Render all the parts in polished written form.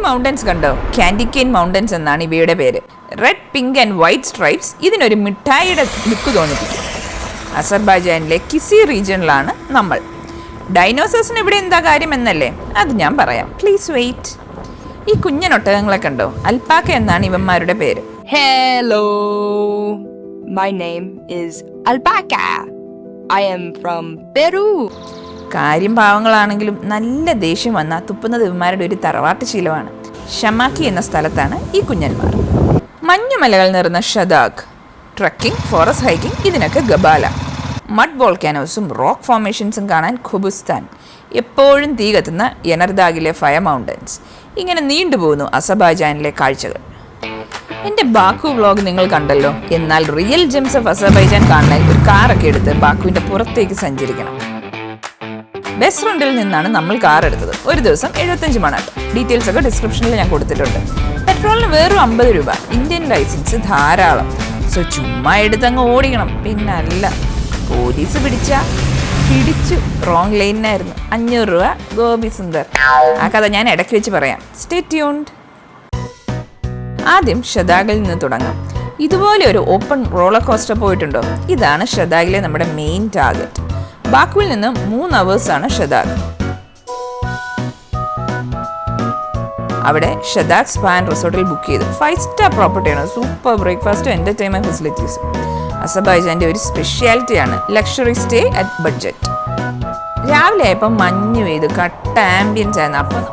Mountains കണ്ടോ? Candy cane mountains എന്നാണ് ഇവയുടെ പേര്. Red, pink and white stripes ഇതിനൊരു മിഠായിയുടെ ലുക്ക് തോന്നിപ്പിക്കും. അസർബൈജാനിലെ കിസി റീജിയനിലാണ് നമ്മൾ. ഡൈനോസേഴ്സിന് ഇവിടെ എന്താ കാര്യം എന്നല്ലേ? അത് ഞാൻ പറയാം, പ്ലീസ് വെയിറ്റ്. ഈ കുഞ്ഞൻ ഒട്ടകങ്ങളെ കണ്ടോ? അൽപാക്ക എന്നാണ് ഇവന്മാരുടെ പേര്. Hello, my name is Alpaca. I am from Peru. കാര്യം പാവങ്ങളാണെങ്കിലും നല്ല ദേഷ്യം വന്നാൽ തുപ്പുന്നത് ഇവന്മാരുടെ ഒരു തറവാട്ട് ശീലമാണ്. ഷമാക്കി എന്ന സ്ഥലത്താണ് ഈ കുഞ്ഞന്മാർ. മഞ്ഞുമലകൾ നിറഞ്ഞ ഷദാഖ്, ട്രക്കിംഗ്, ഫോറസ്റ്റ് ഹൈക്കിംഗ് ഇതിനൊക്കെ ഗബാല. മഡ് വോൾക്കാനോസും റോക്ക് ഫോർമേഷൻസും കാണാൻ ഖുബുസ്ഥാൻ. എപ്പോഴും തീ കത്തുന്ന യനർദാഗിലെ ഫയർ മൗണ്ടൻസ്. ഇങ്ങനെ നീണ്ടുപോകുന്നു അസർബൈജാനിലെ കാഴ്ചകൾ. എൻ്റെ ബാക്കു വ്ളോഗ് നിങ്ങൾ കണ്ടല്ലോ. എന്നാൽ റിയൽ ജെംസ് ഓഫ് അസർബൈജാൻ കാണാൻ ഒരു കാറൊക്കെ എടുത്ത് ബാക്കുവിൻ്റെ പുറത്തേക്ക് സഞ്ചരിക്കണം. ബെസ്റ്റ് റെന്റിൽ നിന്നാണ് നമ്മൾ കാർ എടുത്തത്. ഒരു ദിവസം 75 മണാട്ട്. ഡീറ്റെയിൽസ് ഒക്കെ ഡിസ്ക്രിപ്ഷനിൽ ഞാൻ കൊടുത്തിട്ടുണ്ട്. പെട്രോളിന് വെറും 50 രൂപ. ഇന്ത്യൻ ലൈസൻസ് ധാരാളം. സോ ചുമ്മാ എടുത്തങ്ങ് ഓടിക്കണം. പിന്നല്ല, പോലീസ് പിടിച്ചു. റോങ് ലൈനായിരുന്നു. 500 രൂപ ഗോപി സുന്ദർ. ആ കഥ ഞാൻ ഇടയ്ക്ക് വെച്ച് പറയാം. Stay tuned. ആദ്യം ഷദാഗിൽ നിന്ന് തുടങ്ങാം. ഇതുപോലെ ഒരു ഓപ്പൺ റോളർ കോസ്റ്റർ പോയിട്ടുണ്ടോ? ഇതാണ് ഷദാഗിലെ നമ്മുടെ മെയിൻ ടാർഗറ്റ്. ബാക്കുവിൽ നിന്ന് 3 അവേഴ്സാണ് ഷദാഗ്. അവിടെ ഷദാഗ് സ്പാ ആൻഡ് റിസോർട്ടിൽ ബുക്ക് ചെയ്തു. 5 സ്റ്റാർ പ്രോപ്പർട്ടിയാണ്. സൂപ്പർ ബ്രേക്ക്ഫാസ്റ്റും എൻ്റർടൈൻമെൻറ്റ് ഫെസിലിറ്റീസും. അസർബൈജാൻ്റെ ഒരു സ്പെഷ്യാലിറ്റിയാണ് ലക്ഷറി സ്റ്റേ അറ്റ് ബഡ്ജറ്റ്. രാവിലെ ആയപ്പോൾ മഞ്ഞ് പെയ്തു. കട്ട ആംബിയൻസ് ആയിരുന്നു. അപ്പം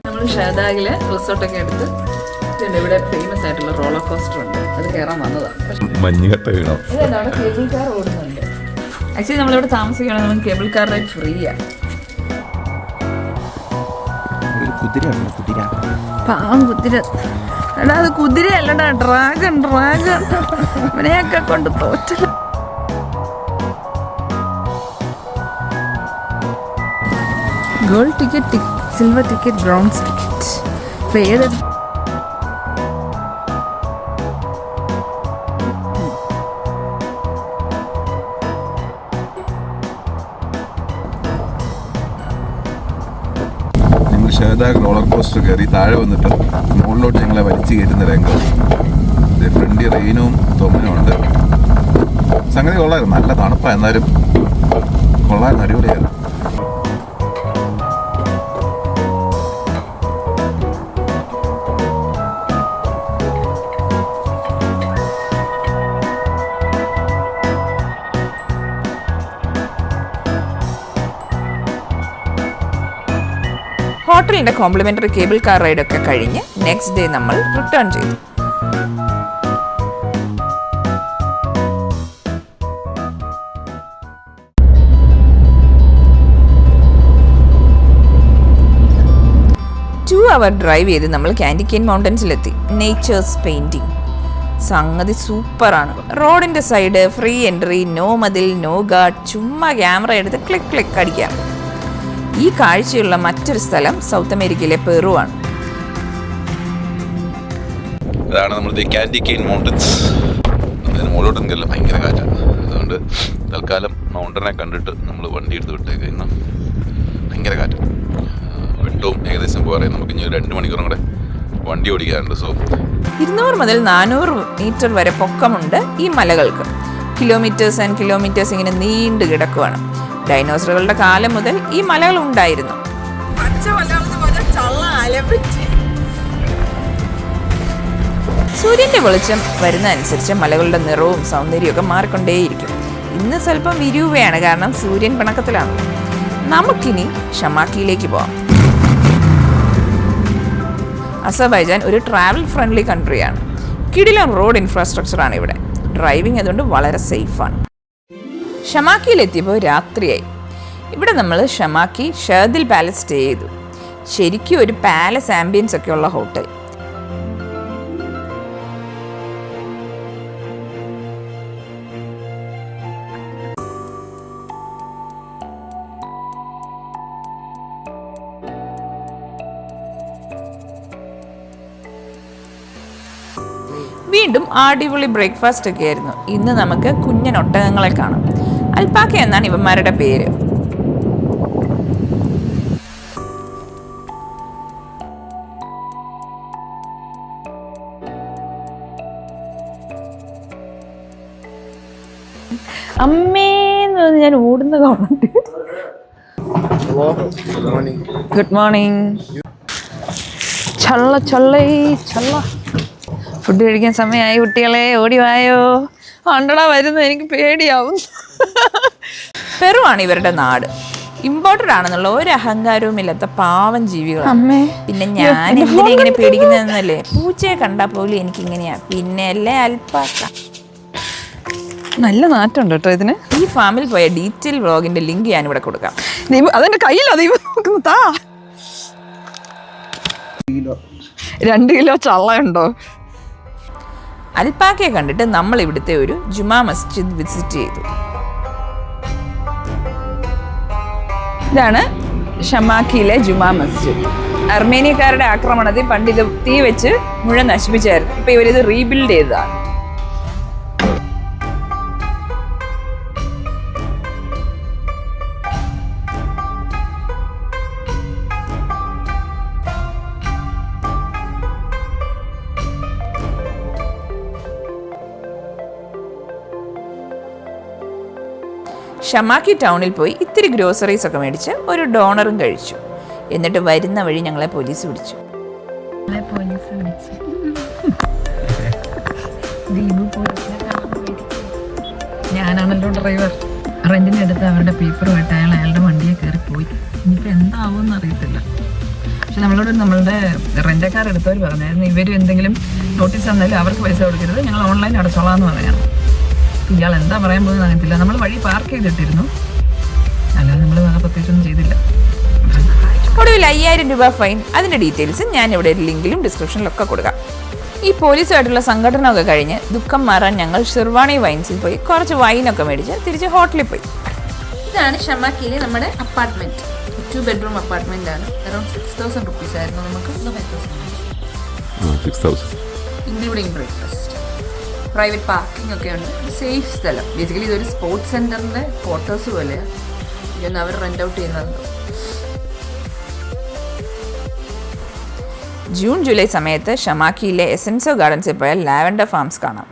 നമ്മൾ ഷദാഗിലെ റിസോർട്ടൊക്കെ എടുത്ത് ഇവിടെ ഫേമസ് ആയിട്ടുള്ള റോളർ കോസ്റ്റർ ഉണ്ട്. അത് കയറാൻ വന്നതാണ്. ഇതാണ് കേബിൾ കാർ ഓടുന്നുണ്ട്. ആക്ച്വലി നമ്മളിവിടെ താമസിക്കുകയാണെങ്കിൽ നമുക്ക് കേബിൾ കാർ റൈഡ് ഫ്രീയാണ്. കുതിര എടാ, അത് കുതിരയല്ലടാ, ഡ്രാഗൺ. ഇവനെയൊക്കെ കൊണ്ട് തോറ്റ. Gold ticket, silver ticket, bronze ticket. ഇപ്പം ഏത് ഷഹദാഗ് റോളർ കോസ്റ്റർ കയറി താഴെ വന്നിട്ട് മുകളിലോട്ട് ഞങ്ങളെ വലിച്ചു കയറ്റുന്ന രംഗം. ഫ്രണ്ടി റെയിനും തൊമ്മനും ഉണ്ട്. സംഗതി കൊള്ളായിരുന്നു. നല്ല തണുപ്പാണ്, എന്നാലും കൊള്ളായിരുന്നു. അടിപൊളിയായിരുന്നു. ഹോട്ടലിൻ്റെ കോംപ്ലിമെൻ്ററി കേബിൾ കാർ റൈഡൊക്കെ കഴിഞ്ഞ് നെക്സ്റ്റ് ഡേ നമ്മൾ റിട്ടേൺ ചെയ്തു. അവർ ഡ്രൈവ് ചെയ്ത് നമ്മൾ കാൻഡി കെയിൻ മൗണ്ടൻസിലെത്തി. നേച്ചേഴ്സ് പെയിൻറ്റിങ് സംഗതി സൂപ്പറാണ്. റോഡിൻ്റെ സൈഡ്, ഫ്രീ എൻട്രി, നോ മതിൽ, നോ ഗാർഡ്. ചുമ്മാ ക്യാമറ എടുത്ത് ക്ലിക്ക് അടിക്കാം. ഈ കാഴ്ചയുള്ള മറ്റൊരു സ്ഥലം സൗത്ത് അമേരിക്കയിലെ പെറു ആണ്. അതാണ് നമ്മുടെ കാൻഡി കെയിൻ മൗണ്ടൻസ്. അതിന് മുകളിലോട്ട് നിൽക്കില്ല, ഭയങ്കര കാറ്റാണ്. അതുകൊണ്ട് തൽക്കാലം മൗണ്ടനെ കണ്ടിട്ട് നമ്മൾ വണ്ടി എടുത്ത് വിട്ടേക്ക്. ഇന്ന് ഭയങ്കര കാറ്റ്. വെട്ടവും ഏകദേശം പോകാറേ. നമുക്ക് ഇനി 2 മണിക്കൂറും കൂടെ വണ്ടി ഓടിക്കാറുണ്ട്. സോ 200 മുതൽ 400 മീറ്റർ വരെ പൊക്കമുണ്ട് ഈ മലകൾക്ക്. കിലോമീറ്റേഴ്സ് ആൻഡ് കിലോമീറ്റേഴ്സ് ഇങ്ങനെ നീണ്ടു കിടക്കുവാണ്. ഡൈനോസറുകളുടെ കാലം മുതൽ ഈ മലകൾ ഉണ്ടായിരുന്നു. സൂര്യന്റെ വെളിച്ചം വരുന്ന അനുസരിച്ച് മലകളുടെ നിറവും സൗന്ദര്യവും ഒക്കെ മാറിക്കൊണ്ടേയിരിക്കും. ഇന്ന് സ്വല്പം വിരൂപയാണ്, കാരണം സൂര്യൻ പിണക്കത്തിലാണ്. നമുക്കിനി ഷമാക്കിയിലേക്ക് പോവാം. അസർബൈജാൻ ഒരു ട്രാവൽ ഫ്രണ്ട്ലി കൺട്രിയാണ്. കിടിലൻ റോഡ് ഇൻഫ്രാസ്ട്രക്ചറാണ് ഇവിടെ. ഡ്രൈവിംഗ് അതുകൊണ്ട് വളരെ സേഫാണ്. ഷമാക്കിയിലെത്തിയപ്പോൾ രാത്രിയായി. ഇവിടെ നമ്മൾ ഷമാക്കി ഷർദിൽ പാലസ് സ്റ്റേ ചെയ്തു. ശരിക്കും ഒരു പാലസ് ആംബിയൻസ് ഒക്കെ ഉള്ള ഹോട്ടൽ. വീണ്ടും അടിപൊളി ബ്രേക്ക്ഫാസ്റ്റ് ഒക്കെ ആയിരുന്നു. ഇന്ന് നമുക്ക് കുഞ്ഞൻ ഒട്ടകങ്ങളെ കാണാം. അൽപാക്ക എന്നാണ് ഇവന്മാരുടെ പേര്. അമ്മേന്ന് പറഞ്ഞ് ഞാൻ ഓടുന്ന കാണുന്നുണ്ട്. Good morning. ഫുഡ് കഴിക്കാൻ സമയമായി കുട്ടികളെ, ഓടി വായോ. അണ്ടടാ വരുന്നത്, എനിക്ക് പേടിയാവും. പെറു ആണ് ഇവരുടെ നാട്. ഇമ്പോർട്ടഡ് ആണെന്നുള്ള ഒരു അഹങ്കാരവും ഇല്ലാത്ത പാവം ജീവികൾ. അമ്മേ, പിന്നെ ഞാൻ എന്തിനാ ഇങ്ങനെ പേടിക്കുന്നതെന്നല്ലേ. പൂച്ചയെ കണ്ടാൽ പോലും എനിക്ക് ഇങ്ങനെയാ, പിന്നെ അല്ലേ അൽപ്പാക്ക. നല്ല നാറ്റുണ്ട് കേട്ടോ ഇതിന്. ഈ ഫാമിൽ പോയ ഡീറ്റെയിൽ വ്ളോഗിന്റെ ലിങ്ക് ഞാൻ ഇവിടെ കൊടുക്കാം. അതെന്റെ കയ്യിലാ നോക്കുന്നു. താ 2 കിലോ ചള്ളയുണ്ടോ? അൽപാക്കയെ കണ്ടിട്ട് നമ്മൾ ഇവിടുത്തെ ഒരു ജുമാ മസ്ജിദ് വിസിറ്റ് ചെയ്തു. ഇതാണ് ഷമാക്കിയിലെ ജുമാ മസ്ജിദ്. അർമേനിയക്കാരുടെ ആക്രമണത്തിൽ പണ്ട് ഇത് തീ വെച്ച് മുഴുവൻ നശിപ്പിച്ചായിരുന്നു. ഇപ്പൊ ഇവരിത് റീബിൽഡ് ചെയ്തതാണ്. ഷമാക്കി ടൗണിൽ പോയി ഇത്തിരി ഗ്രോസറീസ് ഒക്കെ മേടിച്ച് ഒരു ഡോണറും കഴിച്ചു. എന്നിട്ട് വരുന്ന വഴി ഞങ്ങളെ പോലീസ് പിടിച്ചു. ഞാനാണല്ലോ ഡ്രൈവർ. റെന്റിനെടുത്ത് അവരുടെ പേപ്പറുമായിട്ട് അയാളുടെ വണ്ടിയെ കയറി പോയി. ഇനിയിപ്പോൾ എന്താവുമെന്ന് അറിയത്തില്ല. പക്ഷെ നമ്മളുടെ റെന്റക്കാർ എടുത്തവർ പറഞ്ഞായിരുന്നു, ഇവർ എന്തെങ്കിലും നോട്ടീസ് തന്നാലും അവർക്ക് പൈസ കൊടുക്കരുത്, ഞങ്ങൾ ഓൺലൈൻ അടച്ചോളാം എന്ന് പറയണം. ഇയാൾ എന്താ പറയാൻ പോകുന്നത് അറിയത്തില്ല. നമ്മൾ വഴി പാർക്ക് ചെയ്തിട്ടിരുന്നു, അല്ലാതെ നമ്മൾ വേറെ പ്രത്യേകിച്ചൊന്നും ചെയ്തില്ല. ഒടുവിൽ 5000 രൂപ ഫൈൻ. അതിൻ്റെ ഡീറ്റെയിൽസ് ഞാൻ ഇവിടെ ഒരു ലിങ്കിലും ഡിസ്ക്രിപ്ഷനിലൊക്കെ കൊടുക്കാം. ഈ പോലീസുമായിട്ടുള്ള സംഘടനയൊക്കെ കഴിഞ്ഞ് ദുഃഖം മാറാൻ ഞങ്ങൾ ഷിർവാണി വൈൻസിൽ പോയി കുറച്ച് വൈനൊക്കെ മേടിച്ച് തിരിച്ച് ഹോട്ടലിൽ പോയി. ഇതാണ് ഷമാക്കിയിലെ നമ്മുടെ അപ്പാർട്ട്മെൻറ്റ്. 2 ബെഡ്റൂം അപ്പാർട്ട്മെൻ്റ് ആണ്. അറൗണ്ട് 6000 റുപ്പീസ് ആയിരുന്നു നമുക്ക്. 6000 ഇൻക്ലൂഡിങ് ബ്രേക്ക്ഫാസ്റ്റ്. പ്രൈവറ്റ് പാർക്കിംഗ് ഒക്കെ ഉണ്ട്. സേഫ് സ്ഥലം. ബേസിക്കലി ഇതൊരു സ്പോർട്സ് സെൻറ്ററിൻ്റെ ക്വാർട്ടേഴ്സ് പോലെയാണ്. ഇതൊന്ന് അവർ റെൻ്റ് ഔട്ട് ചെയ്യുന്നുണ്ട്. ജൂൺ ജൂലൈ സമയത്ത് ഷമാക്കിയിലെ എസെൻസോ ഗാർഡൻസിൽ പോയാൽ ലാവൻഡർ ഫാംസ് കാണാം.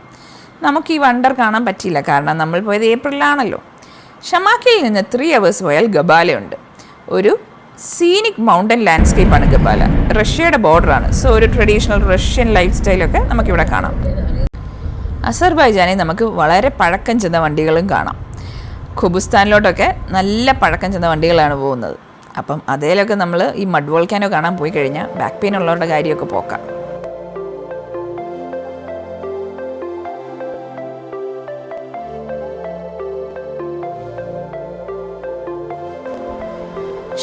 നമുക്ക് ഈ വണ്ടർ കാണാൻ പറ്റിയില്ല, കാരണം നമ്മൾ പോയത് ഏപ്രിലാണല്ലോ. ഷമാക്കിയിൽ നിന്ന് 3 hours പോയാൽ ഗബാലയുണ്ട്. ഒരു സീനിക് മൗണ്ടൻ ലാൻഡ്സ്കേപ്പാണ് ഗബാല. റഷ്യയുടെ ബോർഡറാണ്. സോ ഒരു ട്രഡീഷണൽ റഷ്യൻ ലൈഫ് സ്റ്റൈലൊക്കെ നമുക്കിവിടെ കാണാം. അസർബൈജാനിൽ നമുക്ക് വളരെ പഴക്കം ചെന്ന വണ്ടികളും കാണാം. ഖുബുസ്ഥാനിലോട്ടൊക്കെ നല്ല പഴക്കം ചെന്ന വണ്ടികളാണ് പോകുന്നത്. അപ്പം അതേലൊക്കെ നമ്മൾ ഈ മഡ് വോൾക്കാനോ കാണാൻ പോയി കഴിഞ്ഞാൽ ബാക്ക് പെയിൻ ഉള്ളവരുടെ കാര്യമൊക്കെ പോക്കാം.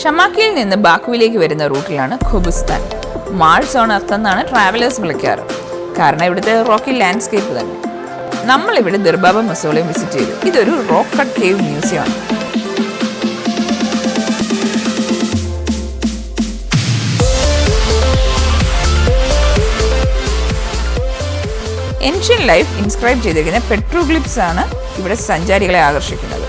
ഷമാക്കിയിൽ നിന്ന് ബാക്കുവിലേക്ക് വരുന്ന റൂട്ടിലാണ് ഖുബുസ്ഥാൻ. മാൾസ് ഓൺ എർത്ത് എന്നാണ് ട്രാവലേഴ്സ് വിളിക്കാറ്, കാരണം ഇവിടുത്തെ റോക്കി ലാൻഡ്സ്കേപ്പ് തന്നെ. നമ്മളിവിടെ ദിർബാബ മസോളയും വിസിറ്റ് ചെയ്തു. ഇതൊരു റോക്ക് കട്ട് കേവ് മ്യൂസിയമാണ്. ഏൻഷ്യൻ ലൈഫ് ഇൻസ്ക്രൈബ് ചെയ്തിരിക്കുന്ന പെട്രോഗ്ലിപ്സ് ആണ് ഇവിടെ സഞ്ചാരികളെ ആകർഷിക്കുന്നത്.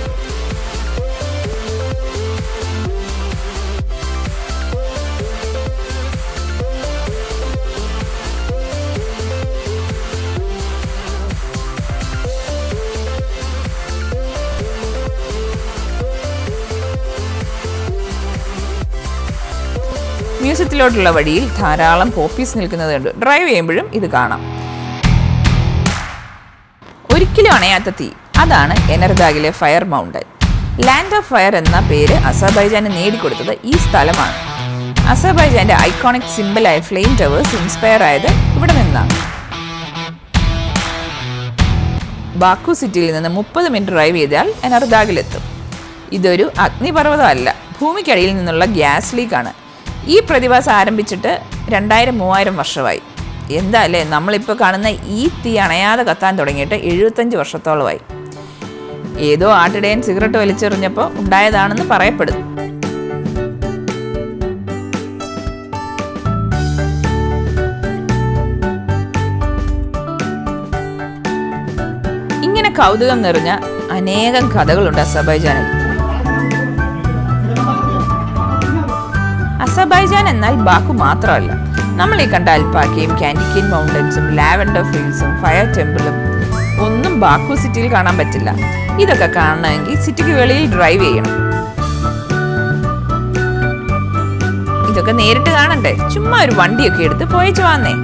മ്യൂസിയത്തിലോട്ടുള്ള വഴിയിൽ ധാരാളം പോപ്പീസ് നിൽക്കുന്നത് കണ്ടു. ഡ്രൈവ് ചെയ്യുമ്പോഴും ഇത് കാണാം. ഒരിക്കലും അണയാത്ത തീ, അതാണ് എനർദാഗിലെ fire mountain. Land of fire എന്ന പേര് അസർബൈജാന് നേടിക്കൊടുത്തത് ഈ സ്ഥലമാണ്. അസർബൈജാന്റെ ഐക്കോണിക് സിംബലായ ഫ്ലെയിം ടവേഴ്സ് ഇൻസ്പയർ ആയത് ഇവിടെ നിന്നാണ്. ബാക്കു സിറ്റിയിൽ നിന്ന് 30 മിനിറ്റ് ഡ്രൈവ് ചെയ്താൽ എനർദാഗിലെത്തും. ഇതൊരു അഗ്നിപർവ്വതമല്ല, ഭൂമിക്കടിയിൽ നിന്നുള്ള ഗ്യാസ് ലീക്കാണ്. ഈ പ്രതിഭാസം ആരംഭിച്ചിട്ട് 2000-3000 വർഷമായി. എന്താ അല്ലേ, നമ്മളിപ്പോൾ കാണുന്ന ഈ തീ അണയാതെ കത്താൻ തുടങ്ങിയിട്ട് 75 വർഷത്തോളമായി. ഏതോ ആട്ടിടയൻ സിഗരറ്റ് വലിച്ചെറിഞ്ഞപ്പോൾ ഉണ്ടായതാണെന്ന് പറയപ്പെടുന്നു. കൗതുകം നിറഞ്ഞ അനേകം കഥകളുണ്ട് അസർബൈജാനിൽ. അസർബൈജാൻ എന്നാൽ ബാക്കു മാത്രമല്ല. നമ്മൾ ഈ കണ്ട അൽപാക്കയും കാൻഡിക്കീൻ മൗണ്ടൻസും ലാവൻഡർ ഫീൽഡ്സും ഫയർ ടെമ്പിളും ഒന്നും ബാക്കു സിറ്റിയിൽ കാണാൻ പറ്റില്ല. ഇതൊക്കെ കാണണമെങ്കിൽ സിറ്റിക്ക് വെളിയിൽ ഡ്രൈവ് ചെയ്യണം. ഇതൊക്കെ നേരിട്ട് കാണണ്ടേ? ചുമ്മാ ഒരു വണ്ടിയൊക്കെ എടുത്ത് പോയിച്ചു വന്നേ.